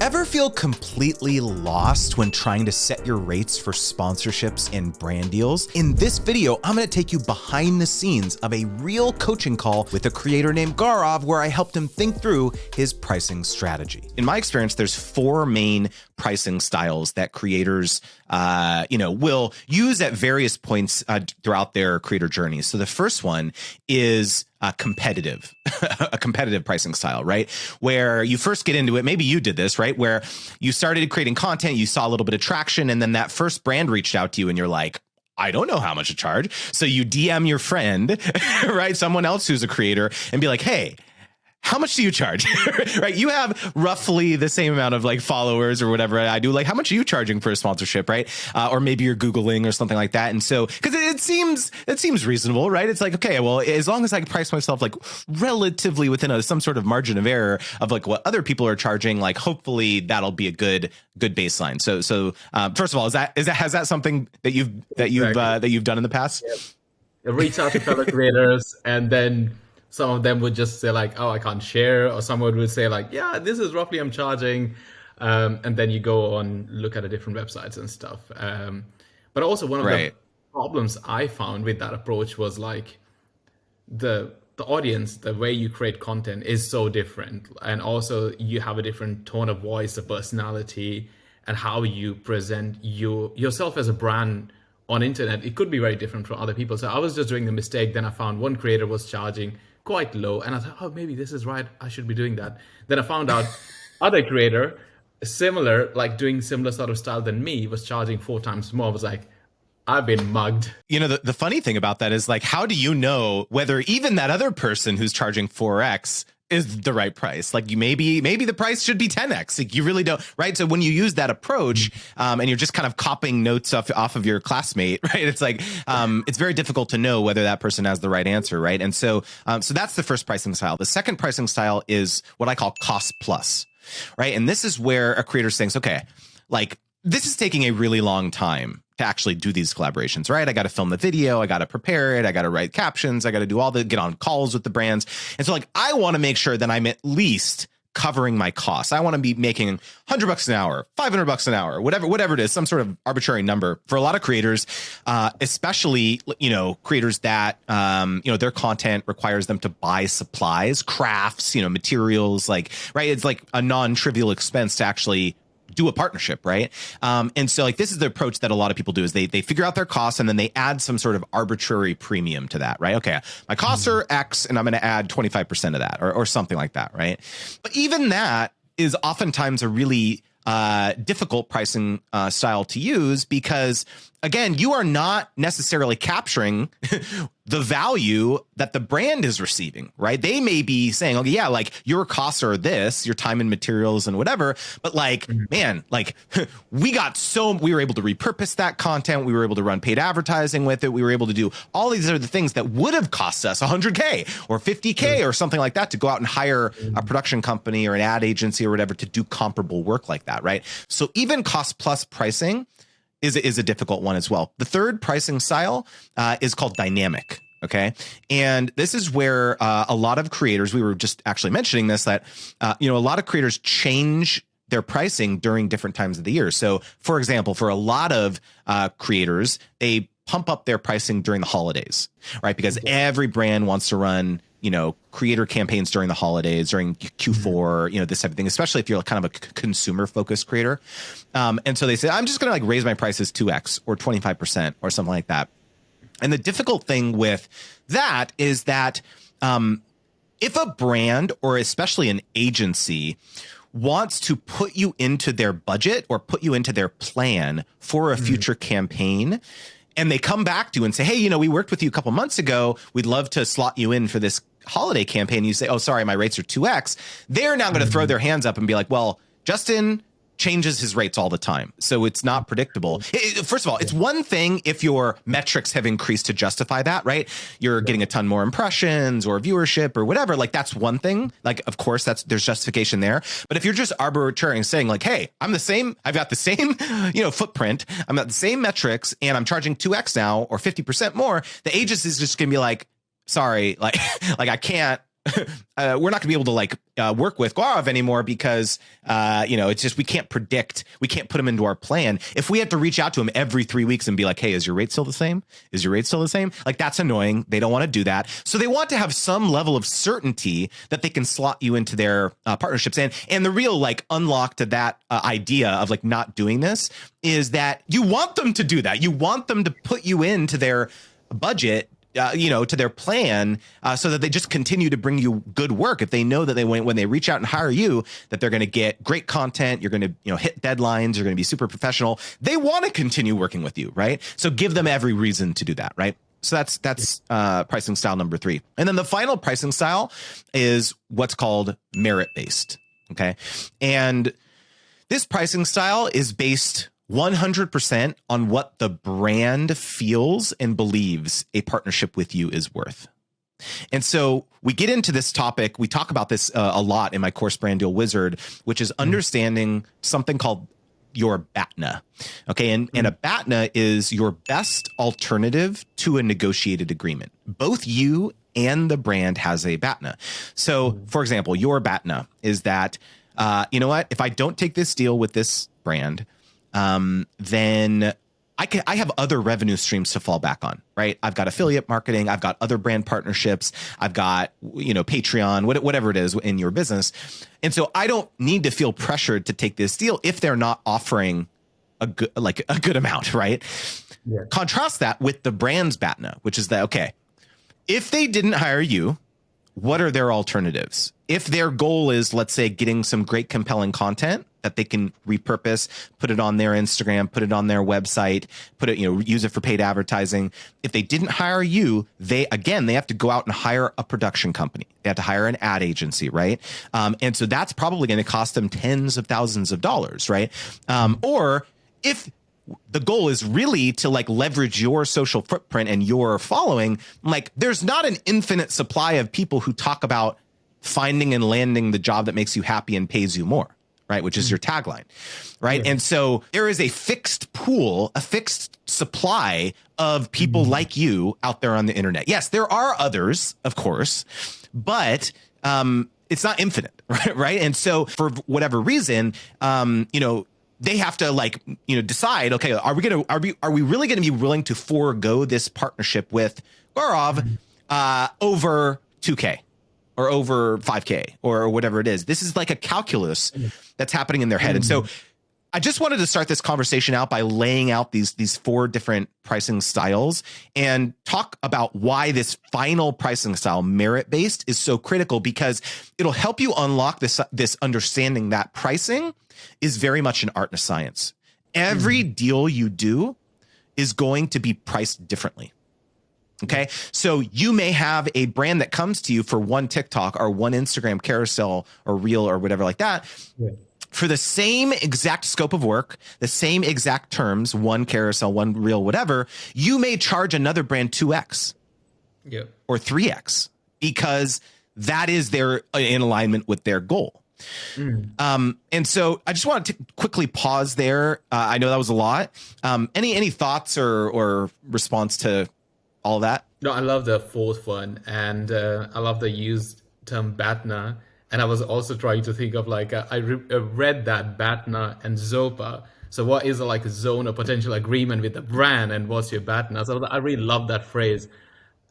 Ever feel completely lost when trying to set your rates for sponsorships and brand deals? In this video, I'm going to take you behind the scenes of a real coaching call with a creator named Gaurav, where I helped him think through his pricing strategy. In my experience, there's four main pricing styles that creators will use at various points throughout their creator journey. So the first one is competitive, a competitive pricing style, right? Where you first get into it, maybe you did this, right? Where you started creating content, you saw a little bit of traction, and then that first brand reached out to you and you're like, I don't know how much to charge. So you DM your friend, right? Someone else who's a creator and be like, hey, how much do you charge? Right? You have roughly the same amount of like followers or whatever I do. Like, how much are you charging for a sponsorship? Right? Or maybe you're Googling or something like that. And so, because it seems reasonable, right? It's like, okay, well, as long as I price myself like relatively within some sort of margin of error of like what other people are charging, like hopefully that'll be a good baseline. So first of all, has that something that you've done in the past? Yeah. Reach out to fellow creators, and then some of them would just say like, oh, I can't share. Or someone would say like, yeah, this is roughly I'm charging. And then you go on, look at the different websites and stuff. But also one of the problems I found with that approach was like the audience, the way you create content is so different. And also you have a different tone of voice, a personality, and how you present yourself as a brand on internet. It could be very different from other people. So I was just doing the mistake. Then I found one creator was charging quite low, and I thought, oh, maybe this is right, I should be doing that. Then I found out other creator similar, like doing similar sort of style than me, was charging 4 times more. I was like, I've been mugged. You know, the funny thing about that is like, how do you know whether even that other person who's charging 4x is the right price? Like, you maybe the price should be 10x. Like, you really don't, right? So when you use that approach, and you're just kind of copying notes off of your classmate, right? It's like, it's very difficult to know whether that person has the right answer, right? And so that's the first pricing style. The second pricing style is what I call cost plus, right? And this is where a creator thinks, okay, like, this is taking a really long time to actually do these collaborations, right? I got to film the video, I got to prepare it, I got to write captions, I got to do get on calls with the brands. And so like, I want to make sure that I'm at least covering my costs. I want to be making $100 an hour, $500 an hour, whatever it is, some sort of arbitrary number. For a lot of creators, especially, creators that, their content requires them to buy supplies, crafts, materials, like, right? It's like a non-trivial expense to actually do a partnership, right? And so like, this is the approach that a lot of people do is they figure out their costs and then they add some sort of arbitrary premium to that, right? Okay, my costs are X and I'm going to add 25% of that or something like that, right? But even that is oftentimes a really difficult pricing style to use because, again, you are not necessarily capturing the value that the brand is receiving, right? They may be saying, okay, yeah, like your costs are this, your time and materials and whatever, but like, man, like we were able to repurpose that content. We were able to run paid advertising with it. We were able to do all these other things that would have cost us $100K or $50K or something like that to go out and hire a production company or an ad agency or whatever to do comparable work like that, right? So even cost plus pricing is a difficult one as well. The third pricing style is called dynamic. Okay. And this is where a lot of creators, we were just actually mentioning this, that, a lot of creators change their pricing during different times of the year. So for example, for a lot of creators, they pump up their pricing during the holidays, right? Because every brand wants to run, creator campaigns during the holidays, during Q4, this type of thing, especially if you're kind of a consumer focused creator. And so they say, I'm just going to like raise my prices 2x or 25% or something like that. And the difficult thing with that is that if a brand or especially an agency wants to put you into their budget or put you into their plan for a future campaign, and they come back to you and say, hey, we worked with you a couple months ago. We'd love to slot you in for this holiday campaign. You say, oh, sorry, my rates are 2x. They're now going to throw their hands up and be like, well, Justin changes his rates all the time, so it's not predictable. First of all, it's one thing if your metrics have increased to justify that, right? You're getting a ton more impressions or viewership or whatever. Like, that's one thing. Like, of course, there's justification there. But if you're just arbitrary and saying like, hey, I've got the same, footprint, I'm at the same metrics, and I'm charging 2x now or 50% more, the agency is just gonna be like, sorry, like I can't we're not gonna be able to like work with Gaurav anymore because it's just we can't put him into our plan. If we have to reach out to him every 3 weeks and be like, hey, is your rate still the same? Is your rate still the same? Like, that's annoying. They don't want to do that. So they want to have some level of certainty that they can slot you into their partnerships. And the real like unlock to that idea of like not doing this is that you want them to do that. You want them to put you into their budget, to their plan, so that they just continue to bring you good work. If they know that when they reach out and hire you, that they're going to get great content, you're going to hit deadlines, you're going to be super professional. They want to continue working with you, right? So give them every reason to do that, right? So that's pricing style number 3. And then the final pricing style is what's called merit-based. Okay, and this pricing style is based 100% on what the brand feels and believes a partnership with you is worth. And so we get into this topic. We talk about this a lot in my course, Brand Deal Wizard, which is understanding something called your BATNA. Okay. And a BATNA is your best alternative to a negotiated agreement. Both you and the brand has a BATNA. So for example, your BATNA is that, you know what, if I don't take this deal with this brand, then I have other revenue streams to fall back on, right? I've got affiliate marketing. I've got other brand partnerships. I've got, Patreon, whatever it is in your business. And so I don't need to feel pressured to take this deal if they're not offering a good amount, right? Yeah. Contrast that with the brand's BATNA, which is that, okay, if they didn't hire you, what are their alternatives? If their goal is, let's say, getting some great compelling content that they can repurpose, put it on their Instagram, put it on their website, use it for paid advertising. If they didn't hire you, they have to go out and hire a production company. They have to hire an ad agency, right? And so that's probably going to cost them tens of thousands of dollars, right? Or if the goal is really to like leverage your social footprint and your following, like there's not an infinite supply of people who talk about finding and landing the job that makes you happy and pays you more, right? Which is your tagline, right? Yeah. And so there is a fixed pool, a fixed supply of people like you out there on the internet. Yes, there are others, of course, but it's not infinite, right? And so for whatever reason, they have to decide, okay, are we really going to be willing to forego this partnership with Gaurav over 2K or over 5K or whatever it is? This is like a calculus that's happening in their head. And so I just wanted to start this conversation out by laying out these 4 different pricing styles and talk about why this final pricing style, merit-based, is so critical, because it'll help you unlock this understanding that pricing is very much an art and a science. Every deal you do is going to be priced differently. Okay. So you may have a brand that comes to you for one TikTok or one Instagram carousel or reel or whatever like that. Yeah. For the same exact scope of work, the same exact terms, one carousel, one reel, whatever, you may charge another brand 2x or 3x because that is in alignment with their goal. And so I just wanted to quickly pause there. I know that was a lot. Any thoughts or response to all of that? No, I love the 4th one, and I love the used term BATNA. And I was also trying to think of I read that BATNA and ZOPA. So what is a zone of potential agreement with the brand, and what's your BATNA? So I really love that phrase,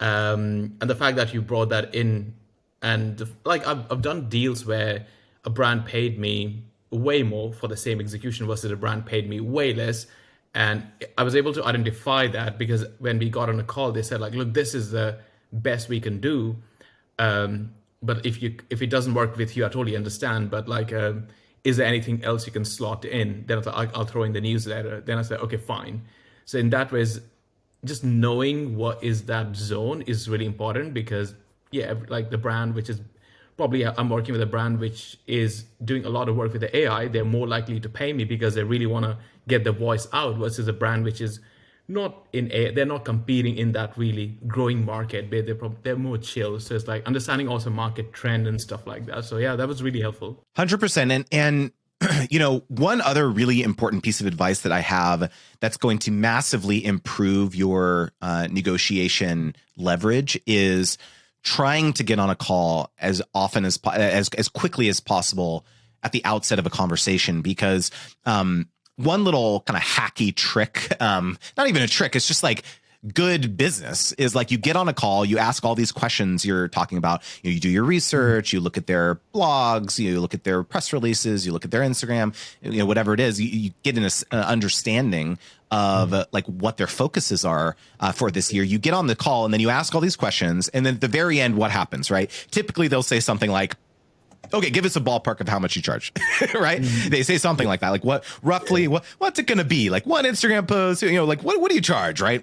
and the fact that you brought that in. And I've done deals where a brand paid me way more for the same execution versus a brand paid me way less. And I was able to identify that because when we got on a call, they said look, this is the best we can do. But if it doesn't work with you, I totally understand. But is there anything else you can slot in? Then I'll throw in the newsletter. Then I said, okay, fine. So in that way, just knowing what is that zone is really important, because the brand, which is probably I'm working with a brand which is doing a lot of work with the AI, they're more likely to pay me because they really want to get the voice out, versus a brand which is not in AI. They're not competing in that really growing market. They're more chill. So it's understanding also market trend and stuff like that. So yeah, that was really helpful. 100%. And one other really important piece of advice that I have that's going to massively improve your negotiation leverage is trying to get on a call as often as quickly as possible at the outset of a conversation, because one little kind of hacky trick, not even a trick, it's just like good business, is like you get on a call, you ask all these questions you're talking about, you do your research, you look at their blogs, you look at their press releases, you look at their Instagram, whatever it is, you get an understanding of like what their focuses are for this year. You get on the call and then you ask all these questions, and then at the very end, what happens, right? Typically they'll say something like, okay, give us a ballpark of how much you charge, right? They say something like that, like what's it going to be? Like one Instagram post, like what do you charge, right?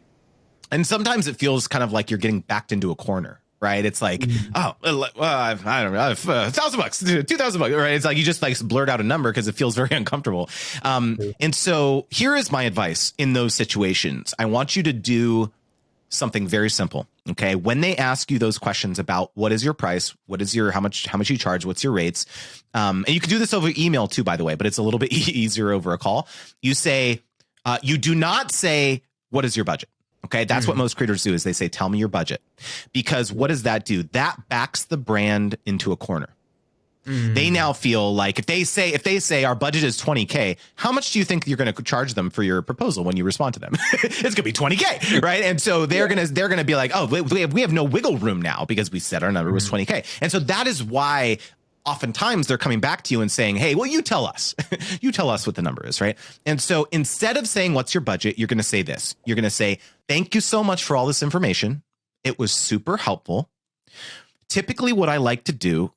And sometimes it feels kind of like you're getting backed into a corner, right? It's like, I don't know, $1,000, $2,000, right? It's like you just like blurt out a number because it feels very uncomfortable. And so here is my advice in those situations. I want you to do something very simple. Okay. When they ask you those questions about what is your price, what is your, how much you charge, what's your rates? And you can do this over email too, by the way, but it's a little bit easier over a call. You say, you do not say, what is your budget? Okay. That's what most creators do, is they say, tell me your budget, because what does that do? That backs the brand into a corner. They now feel like if they say our budget is $20K, how much do you think you're going to charge them for your proposal when you respond to them? It's going to be $20K, right? And so they're going to be like, oh, we have no wiggle room now because we said our number was $20K. And so that is why oftentimes they're coming back to you and saying, hey, well, you tell us, you tell us what the number is, right? And so instead of saying, what's your budget? You're going to say this. You're going to say, thank you so much for all this information. It was super helpful. Typically what I like to do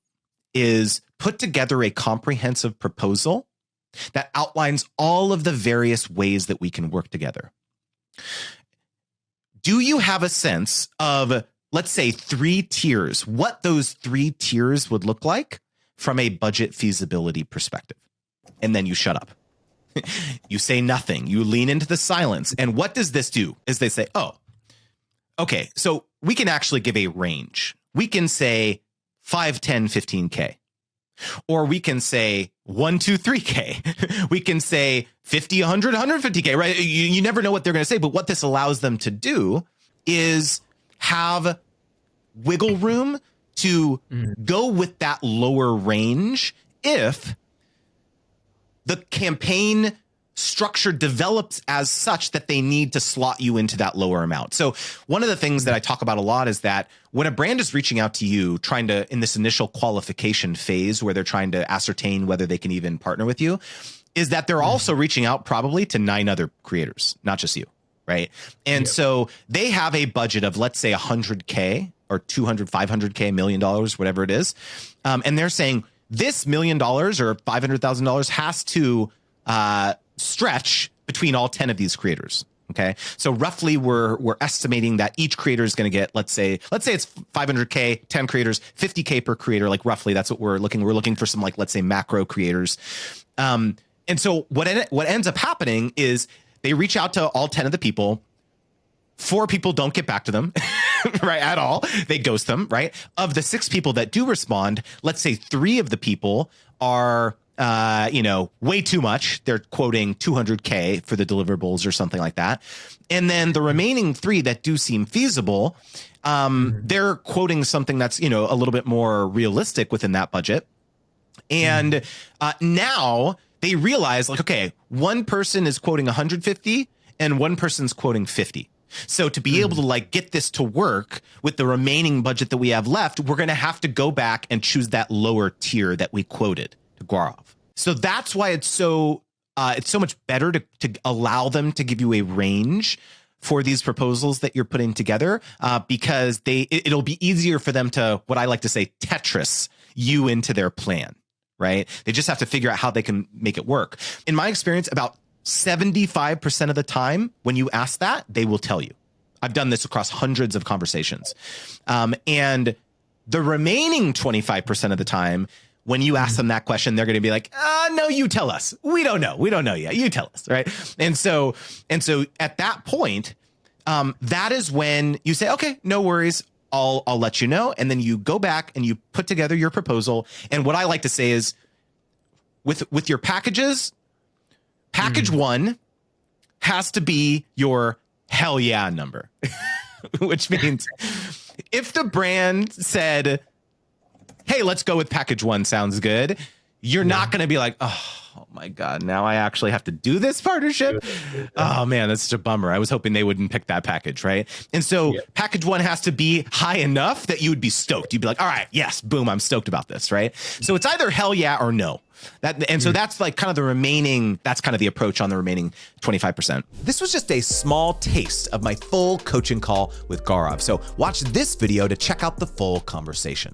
is put together a comprehensive proposal that outlines all of the various ways that we can work together. Do you have a sense of, let's say, 3 tiers, what those 3 tiers would look like from a budget feasibility perspective? And then you shut up. You say nothing. You lean into the silence. And what does this do? Is they say, oh, okay, so we can actually give a range. We can say 5, 10, 15K. Or we can say 1, 2, 3K. We can say 50, 100, 150K, right? You never know what they're going to say. But what this allows them to do is have wiggle room to go with that lower range if the campaign structure develops as such that they need to slot you into that lower amount. So one of the things that I talk about a lot is that when a brand is reaching out to you, trying to, in this initial qualification phase where they're trying to ascertain whether they can even partner with you, is that they're also reaching out probably to 9 other creators, not just you, right? And so they have a budget of, let's say, 100K or 200, 500K, $1 million, whatever it is. And they're saying this $1 million or $500,000 has to stretch between all 10 of these creators. Okay. So roughly we're estimating that each creator is going to get, let's say it's 500K, 10 creators, 50K per creator. Like roughly that's what we're looking for, some, like, let's say, macro creators. And so what ends up happening is they reach out to all 10 of the people. 4 people don't get back to them, right, at all. They ghost them, right? Of the 6 people that do respond, let's say 3 of the people are way too much. They're quoting 200K for the deliverables or something like that. And then the remaining 3 that do seem feasible, they're quoting something that's, a little bit more realistic within that budget. And now they realize, like, okay, one person is quoting 150 and one person's quoting 50. So to be able to, like, get this to work with the remaining budget that we have left, we're going to have to go back and choose that lower tier that we quoted to Gaurav. So that's why it's so much better to allow them to give you a range for these proposals that you're putting together, because it'll be easier for them to, what I like to say, Tetris you into their plan, right? They just have to figure out how they can make it work. In my experience, about 75% of the time when you ask that, they will tell you. I've done this across hundreds of conversations. And the remaining 25% of the time, when you ask them that question, they're going to be like, no, you tell us. We don't know. We don't know yet. You tell us. Right. And so at that point, that is when you say, okay, no worries. I'll let you know. And then you go back and you put together your proposal. And what I like to say is with your packages, package 1 has to be your hell yeah number, which means If the brand said, hey, let's go with package 1, sounds good, you're not going to be like, oh my God, now I actually have to do this partnership. Oh man, that's such a bummer. I was hoping they wouldn't pick that package, right? And so package 1 has to be high enough that you would be stoked. You'd be like, all right, yes, boom, I'm stoked about this, right? So it's either hell yeah or no. So that's like kind of the remaining, that's kind of the approach on the remaining 25%. This was just a small taste of my full coaching call with Gaurav. So watch this video to check out the full conversation.